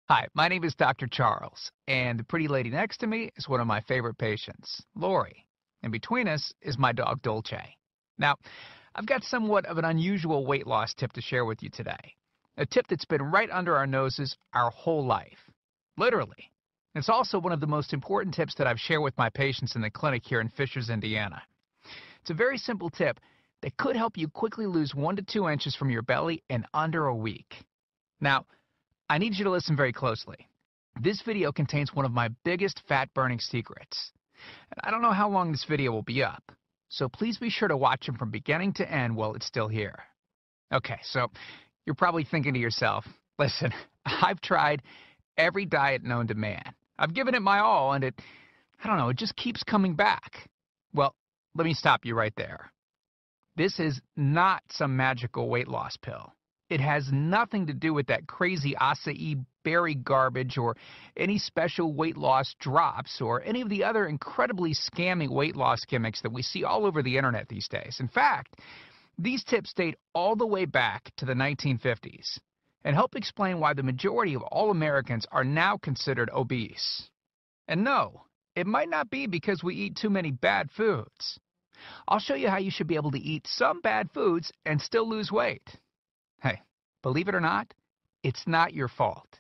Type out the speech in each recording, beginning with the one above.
Hi, my name is Dr. Charles, and the pretty lady next to me is one of my favorite patients, Lori. And between us is my dog, Dolce. Now, I've got somewhat of an unusual weight loss tip to share with you today. A tip that's been right under our noses our whole life. Literally. It's also one of the most important tips that I've shared with my patients in the clinic here in Fishers, Indiana. It's a very simple tip that could help you quickly lose 1 to 2 inches from your belly in under a week. Now, I need you to listen very closely. This video contains one of my biggest fat-burning secrets. And I don't know how long this video will be up, so please be sure to watch it from beginning to end while it's still here. Okay, so you're probably thinking to yourself, listen, I've tried every diet known to man. I've given it my all, and I don't know, it just keeps coming back. Well, let me stop you right there. This is not some magical weight loss pill. It has nothing to do with that crazy acai berry garbage or any special weight loss drops or any of the other incredibly scammy weight loss gimmicks that we see all over the internet these days. In fact, these tips date all the way back to the 1950s and help explain why the majority of all Americans are now considered obese. And no, it might not be because we eat too many bad foods. I'll show you how you should be able to eat some bad foods and still lose weight. Hey, believe it or not, it's not your fault.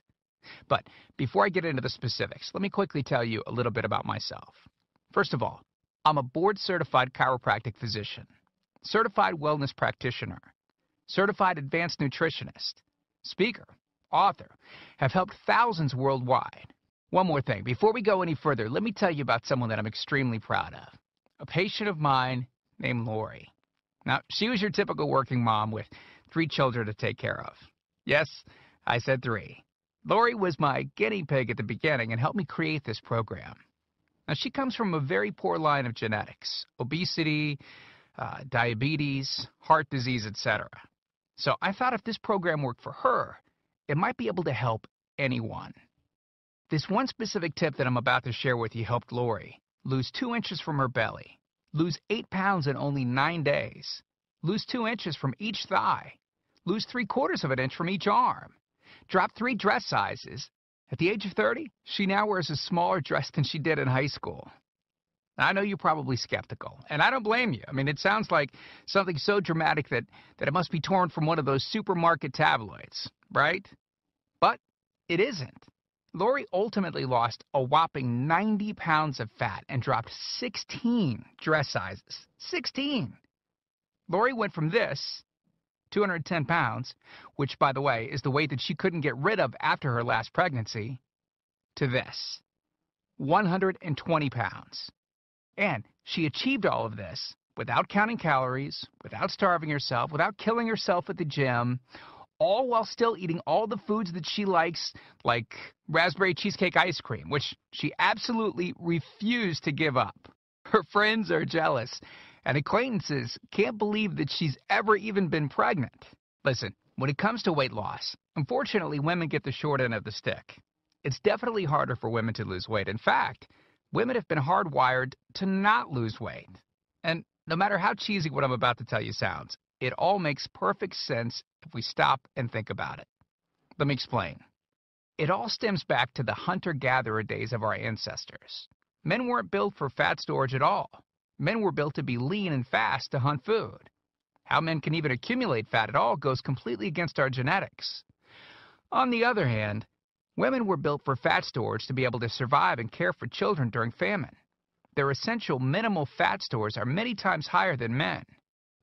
But before I get into the specifics, let me quickly tell you a little bit about myself. First of all, I'm a board-certified chiropractic physician, certified wellness practitioner, certified advanced nutritionist, speaker, author, have helped thousands worldwide. One more thing, before we go any further, let me tell you about someone that I'm extremely proud of. A patient of mine named Lori. Now, she was your typical working mom with 3 children to take care of. Yes, I said 3. Lori was my guinea pig at the beginning and helped me create this program. Now, she comes from a very poor line of genetics, obesity, diabetes, heart disease, etc. So I thought if this program worked for her, it might be able to help anyone. This one specific tip that I'm about to share with you helped Lori lose 2 inches from her belly, lose 8 pounds in only 9 days, lose 2 inches from each thigh, lose 3/4 of an inch from each arm, drop 3 dress sizes. At the age of 30, she now wears a smaller dress than she did in high school. Now, I know you're probably skeptical, and I don't blame you. I mean, it sounds like something so dramatic that it must be torn from one of those supermarket tabloids, right? But it isn't. Lori ultimately lost a whopping 90 pounds of fat and dropped 16 dress sizes. 16! Lori went from this, 210 pounds, which, by the way, is the weight that she couldn't get rid of after her last pregnancy, to this, 120 pounds. And she achieved all of this without counting calories, without starving herself, without killing herself at the gym, all while still eating all the foods that she likes, like raspberry cheesecake ice cream, which she absolutely refused to give up. Her friends are jealous, and acquaintances can't believe that she's ever even been pregnant. Listen, when it comes to weight loss, unfortunately, women get the short end of the stick. It's definitely harder for women to lose weight. In fact, women have been hardwired to not lose weight. And no matter how cheesy what I'm about to tell you sounds, it all makes perfect sense if we stop and think about it. Let me explain. It all stems back to the hunter-gatherer days of our ancestors. Men weren't built for fat storage at all. Men were built to be lean and fast to hunt food. How men can even accumulate fat at all goes completely against our genetics. On the other hand, women were built for fat storage to be able to survive and care for children during famine. Their essential minimal fat stores are many times higher than men.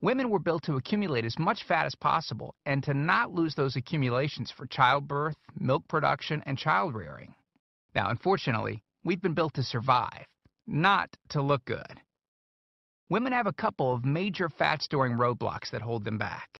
Women were built to accumulate as much fat as possible and to not lose those accumulations for childbirth, milk production, and child rearing. Now, unfortunately, we've been built to survive, not to look good. Women have a couple of major fat-storing roadblocks that hold them back.